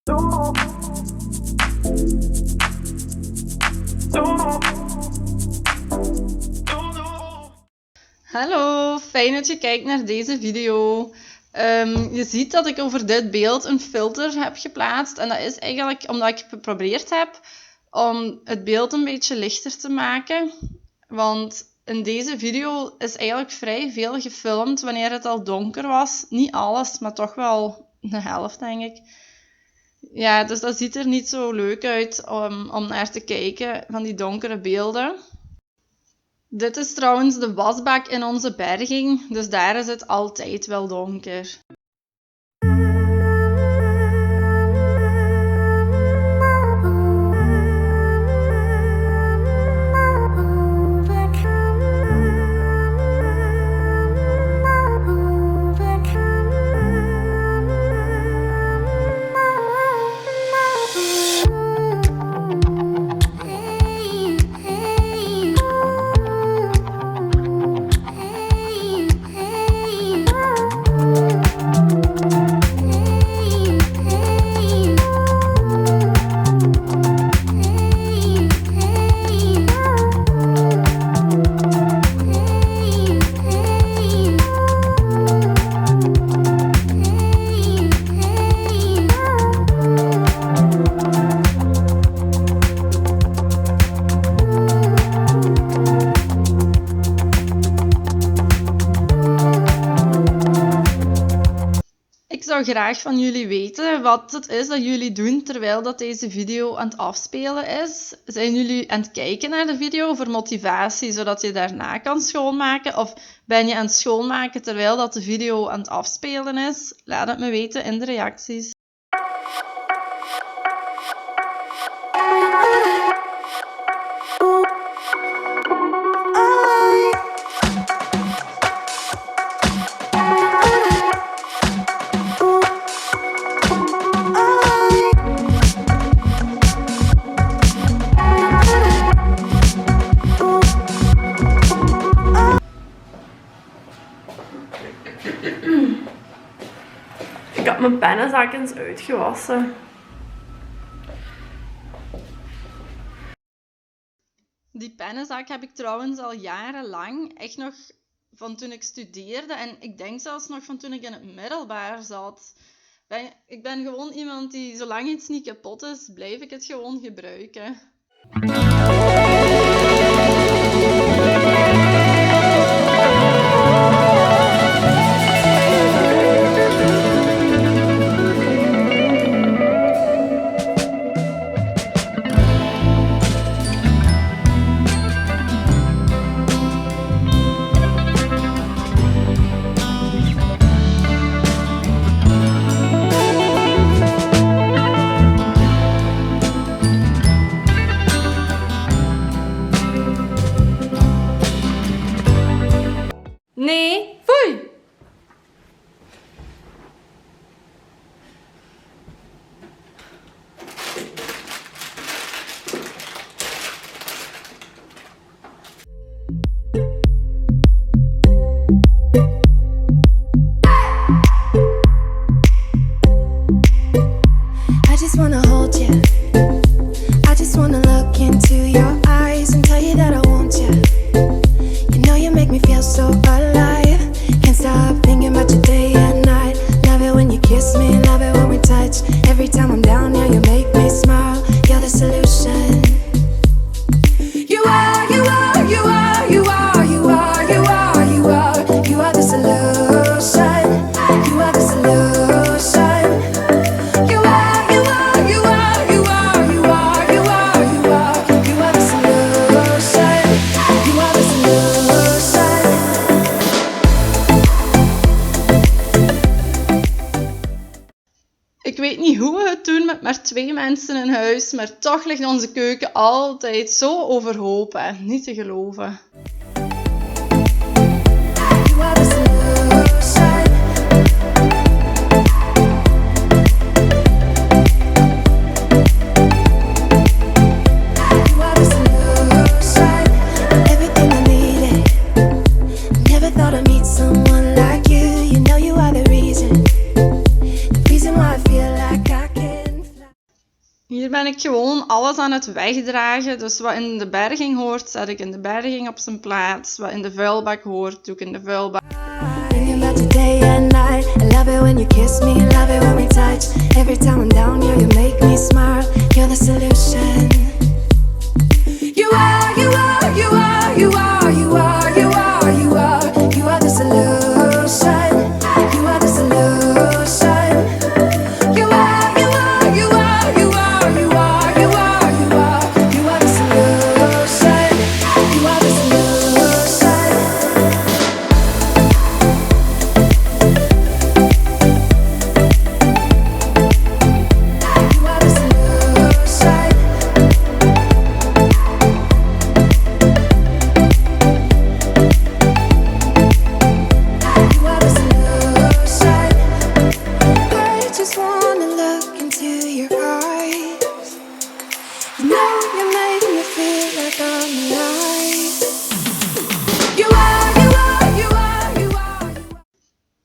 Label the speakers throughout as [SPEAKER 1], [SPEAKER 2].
[SPEAKER 1] Hallo, fijn dat je kijkt naar deze video. Je ziet dat ik over dit beeld een filter heb geplaatst. En dat is eigenlijk omdat ik geprobeerd heb om het beeld een beetje lichter te maken. Want in deze video is eigenlijk vrij veel gefilmd wanneer het al donker was. Niet alles, maar toch wel de helft, denk ik. Ja, dus dat ziet er niet zo leuk uit om naar te kijken, van die donkere beelden. Dit is trouwens de wasbak in onze berging, dus daar is het altijd wel donker. Ik zou graag van jullie weten wat het is dat jullie doen terwijl dat deze video aan het afspelen is. Zijn jullie aan het kijken naar de video voor motivatie, zodat je daarna kan schoonmaken? Of ben je aan het schoonmaken terwijl dat de video aan het afspelen is? Laat het me weten in de reacties.
[SPEAKER 2] Ik had mijn pennenzak eens uitgewassen.
[SPEAKER 1] Die pennenzak heb ik trouwens al jarenlang, echt nog van toen ik studeerde en ik denk zelfs nog van toen ik in het middelbaar zat. Ik ben gewoon iemand die, zolang iets niet kapot is, blijf ik het gewoon gebruiken.
[SPEAKER 2] Nee, foei!
[SPEAKER 3] I just wanna hold you. I just wanna look into your eyes and tell you that I want you. You know you make me feel so alive. Can't stop thinking about you day and night. Love it when you kiss me, love it when we touch. Every time I'm down here, you make me smile. You're the solution. You are, you are, you are, you are, you are, you are, you are. You are the solution. You are the solution. You are, you are, you are, you are, you are, you are, you are. You are the solution. You are the solution.
[SPEAKER 1] Ik weet niet hoe we het doen met maar 2 mensen in huis, maar toch ligt onze keuken altijd zo overhoop, hè. Niet te geloven.
[SPEAKER 3] You are the solution. You are the solution. Everything I needed. Never thought I'd meet someone like you. You know you are the reason why I feel like I can fly.
[SPEAKER 1] Hier ben ik gewoon alles aan het wegdragen. Dus wat in de berging hoort, zet ik in de berging op zijn plaats. Wat in de vuilbak hoort, doe ik in de vuilbak.
[SPEAKER 3] Thinking about you day and night. I love it when you kiss me, love it when we touch. Every time I'm down, you make me smile. You're the solution. You are, you are, you are, you are, you are, you are, you are. You are the solution. You are the solution. You are, you are, you are, you are, you are, you are, you are. You are the solution. You are the solution. You are the solution. You are the solution. I just wanna look into your eyes. You know you make me feel like I'm alive. You are, you are, you are, you are, you are.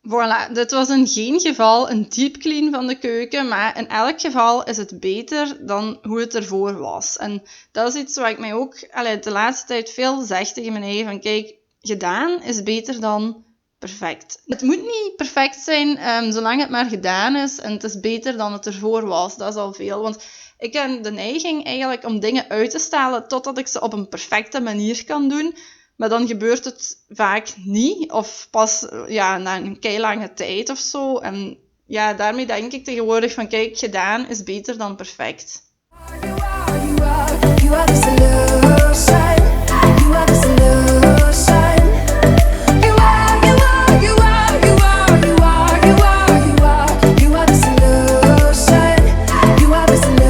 [SPEAKER 1] Voilà, dit was in geen geval een deep clean van de keuken, maar in elk geval is het beter dan hoe het ervoor was. En dat is iets wat ik mij ook de laatste tijd veel zeg tegen mijn eigen, van kijk, gedaan is beter dan perfect. Het moet niet perfect zijn, zolang het maar gedaan is en het is beter dan het ervoor was. Dat is al veel, want ik heb de neiging eigenlijk om dingen uit te stellen totdat ik ze op een perfecte manier kan doen. Maar dan gebeurt het vaak niet, of pas na een keilange tijd of zo. En ja, daarmee denk ik tegenwoordig van kijk, gedaan is beter dan perfect.
[SPEAKER 3] You are, you are, you are the solution. You are the solution. You are, you are, you are, you are, you are, you are, you are. You are the solution. You are the solution.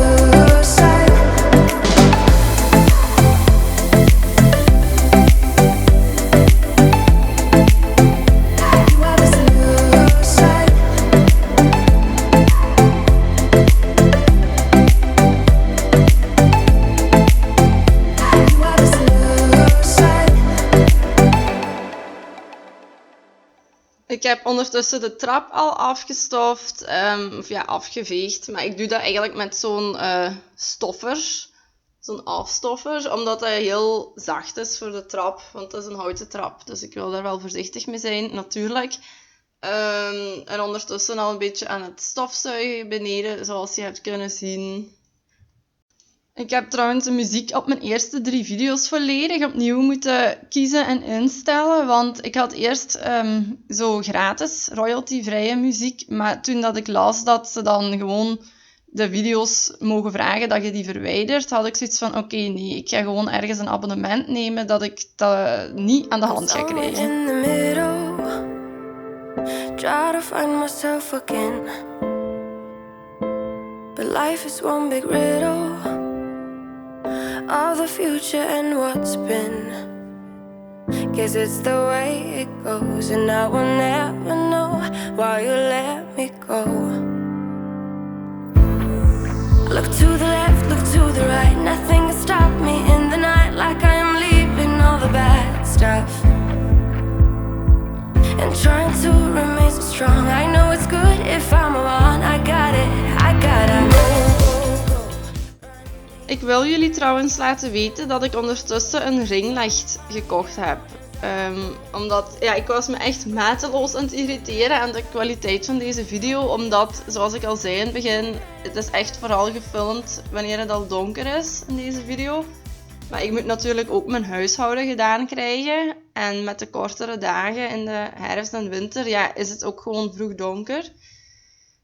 [SPEAKER 3] You are the solution. You are the solution.
[SPEAKER 1] Ik heb ondertussen de trap al afgestoft, afgeveegd. Maar ik doe dat eigenlijk met zo'n stoffer, zo'n afstoffer, omdat hij heel zacht is voor de trap. Want het is een houten trap, dus ik wil daar wel voorzichtig mee zijn, natuurlijk. En ondertussen al een beetje aan het stofzuigen beneden, zoals je hebt kunnen zien. Ik heb trouwens de muziek op mijn eerste 3 video's volledig opnieuw moeten kiezen en instellen, want ik had eerst zo gratis royalty-vrije muziek, maar toen dat ik las dat ze dan gewoon de video's mogen vragen dat je die verwijdert, had ik zoiets van oké, nee, ik ga gewoon ergens een abonnement nemen dat ik dat niet aan de hand ga krijgen.
[SPEAKER 3] In the middle, try to find myself again. But life is one big riddle of the future and what's been. Guess it's the way it goes, and I will never know why you let me go. Look to the left, look to the right, nothing can stop me in the night, like I am leaving all the bad stuff and trying to remain so strong. I know it's good if I'm alone. I got it, I gotta go.
[SPEAKER 1] Ik wil jullie trouwens laten weten dat ik ondertussen een ringlicht gekocht heb. Omdat ik was me echt mateloos aan het irriteren aan de kwaliteit van deze video. Omdat, zoals ik al zei in het begin, het is echt vooral gefilmd wanneer het al donker is in deze video. Maar ik moet natuurlijk ook mijn huishouden gedaan krijgen. En met de kortere dagen in de herfst en winter is het ook gewoon vroeg donker.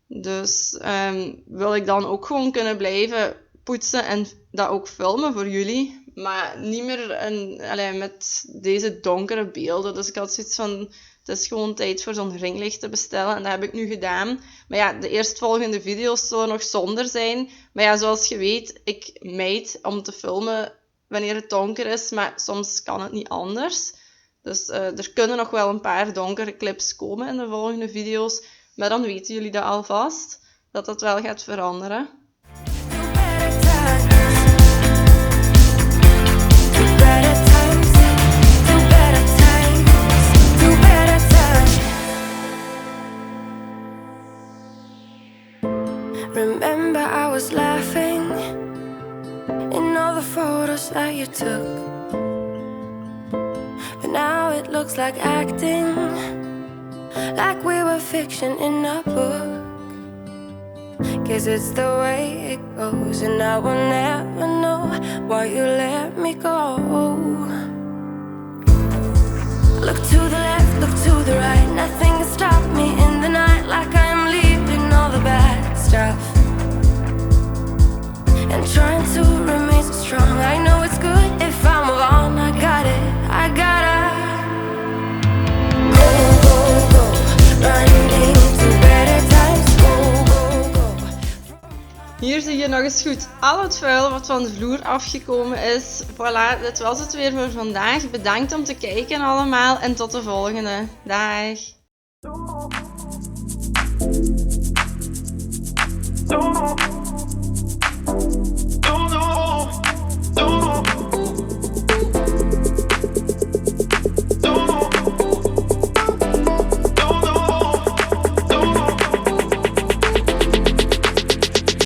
[SPEAKER 1] Dus wil ik dan ook gewoon kunnen blijven poetsen en dat ook filmen voor jullie. Maar niet meer met deze donkere beelden. Dus ik had zoiets van, het is gewoon tijd voor zo'n ringlicht te bestellen. En dat heb ik nu gedaan. Maar ja, de eerstvolgende video's zullen nog zonder zijn. Maar ja, zoals je weet, ik mijd om te filmen wanneer het donker is. Maar soms kan het niet anders. Dus er kunnen nog wel een paar donkere clips komen in de volgende video's. Maar dan weten jullie dat alvast, dat dat wel gaat veranderen.
[SPEAKER 3] Remember I was laughing course that you took. But now it looks like acting, like we were fiction in a book. Guess it's the way it goes, and I will never know why you let me go. Look to the left, look to the right, nothing can stop me in the night, like I am leaving all the bad stuff and trying to remain so strong. I know it's good if I move on, I got it, I gotta go, go, go, running to better times, go, go, go.
[SPEAKER 1] Hier zie je nog eens goed al het vuil wat van de vloer afgekomen is. Voilà, dit was het weer voor vandaag. Bedankt om te kijken allemaal en tot de volgende. Dag!